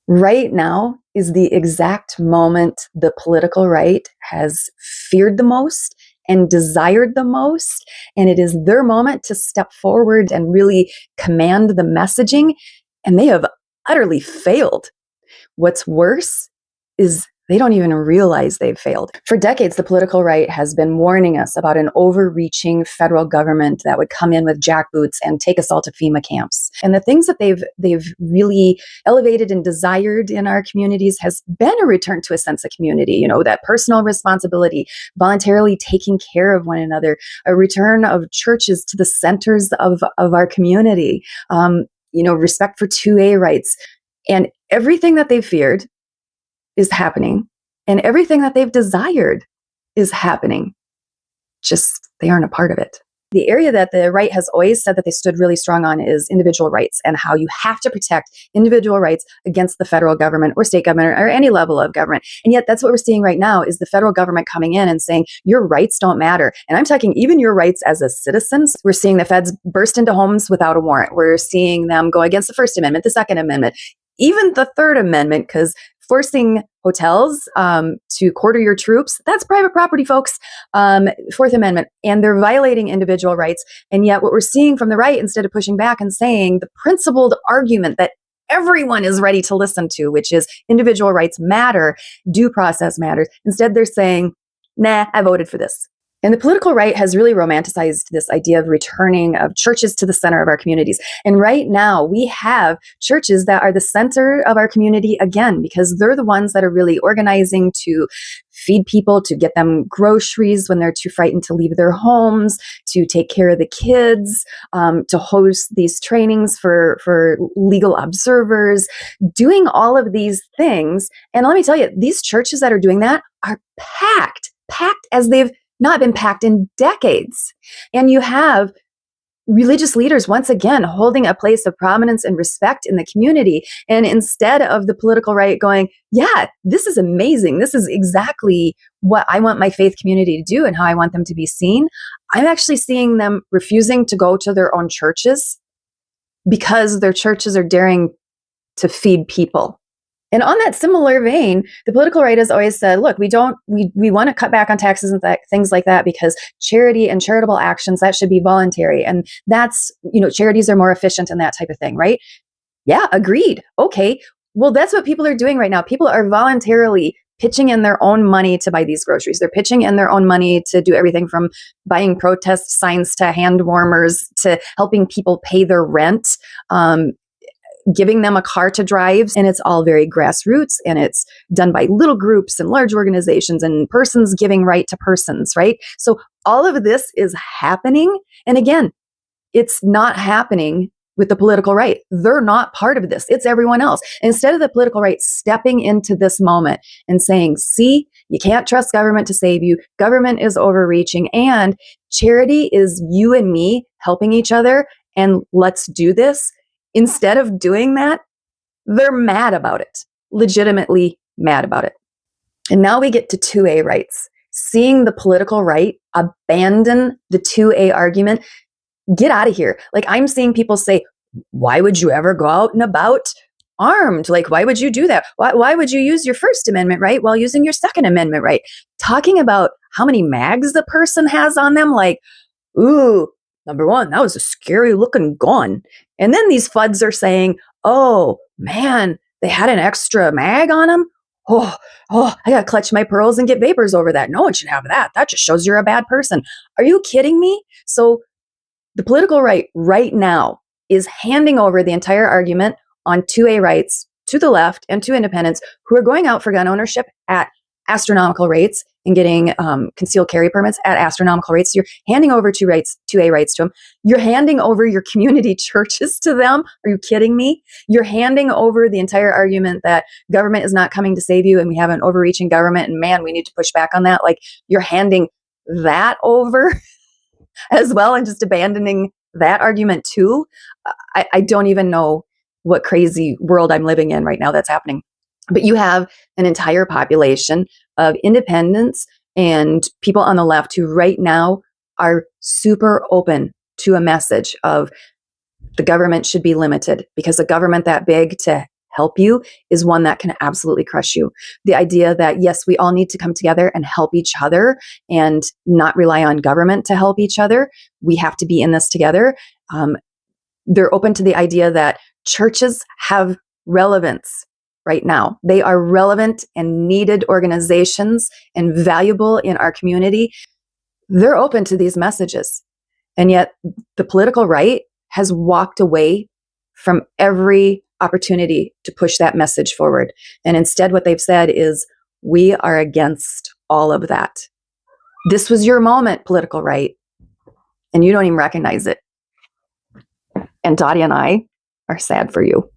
Right now is the exact moment the political right has feared the most and desired the most. And it is their moment to step forward and really command the messaging. And they have utterly failed. What's worse is they don't even realize they've failed. For decades, the political right has been warning us about an overreaching federal government that would come in with jackboots and take us all to FEMA camps. And the things that they've really elevated and desired in our communities has been a return to a sense of community, that personal responsibility, voluntarily taking care of one another, a return of churches to the centers of our community, respect for 2A rights. And everything that they've feared is happening, and everything that they've desired is happening. Just they aren't a part of it. The area that the right has always said that they stood really strong on is individual rights, and how you have to protect individual rights against the federal government or state government or any level of government. And yet that's what we're seeing right now is the federal government coming in and saying your rights don't matter. And I'm talking even your rights as a citizen. We're seeing the feds burst into homes without a warrant. We're seeing them go against the First Amendment, the Second Amendment, even the Third Amendment, because forcing hotels to quarter your troops, that's private property, folks. Fourth Amendment. And they're violating individual rights. And yet what we're seeing from the right, instead of pushing back and saying the principled argument that everyone is ready to listen to, which is individual rights matter, due process matters, instead they're saying, nah, I voted for this. And the political right has really romanticized this idea of returning of churches to the center of our communities. And right now we have churches that are the center of our community again, because they're the ones that are really organizing to feed people, to get them groceries when they're too frightened to leave their homes, to take care of the kids, to host these trainings for legal observers, doing all of these things. And let me tell you, these churches that are doing that are packed as they've not been packed in decades. And you have religious leaders, once again, holding a place of prominence and respect in the community. And instead of the political right going, yeah, this is amazing. This is exactly what I want my faith community to do and how I want them to be seen. I'm actually seeing them refusing to go to their own churches because their churches are daring to feed people. And on that similar vein, the political right has always said, look, we want to cut back on taxes and things like that because charity and charitable actions, that should be voluntary. And that's, charities are more efficient in that type of thing, right? Yeah, agreed. Okay. Well, that's what people are doing right now. People are voluntarily pitching in their own money to buy these groceries. They're pitching in their own money to do everything from buying protest signs to hand warmers to helping people pay their rent. Giving them a car to drive, and it's all very grassroots, and it's done by little groups and large organizations and persons giving right to persons, right? So all of this is happening. And again, it's not happening with the political right. They're not part of this. It's everyone else. And instead of the political right stepping into this moment and saying, see, you can't trust government to save you. Government is overreaching, and charity is you and me helping each other, and let's do this. Instead of doing that, they're mad about it, legitimately mad about it. And now we get to 2A rights. Seeing the political right abandon the 2A argument, get out of here. Like I'm seeing people say, why would you ever go out and about armed? Like, why would you do that? Why would you use your First Amendment right while using your Second Amendment right? Talking about how many mags the person has on them, like, ooh, number one, that was a scary looking gun. And then these Fudds are saying, oh man, they had an extra mag on them. Oh, I got to clutch my pearls and get vapors over that. No one should have that. That just shows you're a bad person. Are you kidding me? So the political right now is handing over the entire argument on 2A rights to the left and to independents who are going out for gun ownership at astronomical rates and getting concealed carry permits at astronomical rates. So you're handing over 2A rights to them. You're handing over your community churches to them. Are you kidding me? You're handing over the entire argument that government is not coming to save you and we have an overreaching government and man, we need to push back on that. Like you're handing that over as well and just abandoning that argument too. I don't even know what crazy world I'm living in right now that's happening. But you have an entire population of independents and people on the left who right now are super open to a message of the government should be limited because a government that big to help you is one that can absolutely crush you. The idea that, yes, we all need to come together and help each other and not rely on government to help each other. We have to be in this together. They're open to the idea that churches have relevance right now. They are relevant and needed organizations and valuable in our community. They're open to these messages. And yet the political right has walked away from every opportunity to push that message forward. And instead, what they've said is, we are against all of that. This was your moment, political right, and you don't even recognize it. And Dottie and I are sad for you.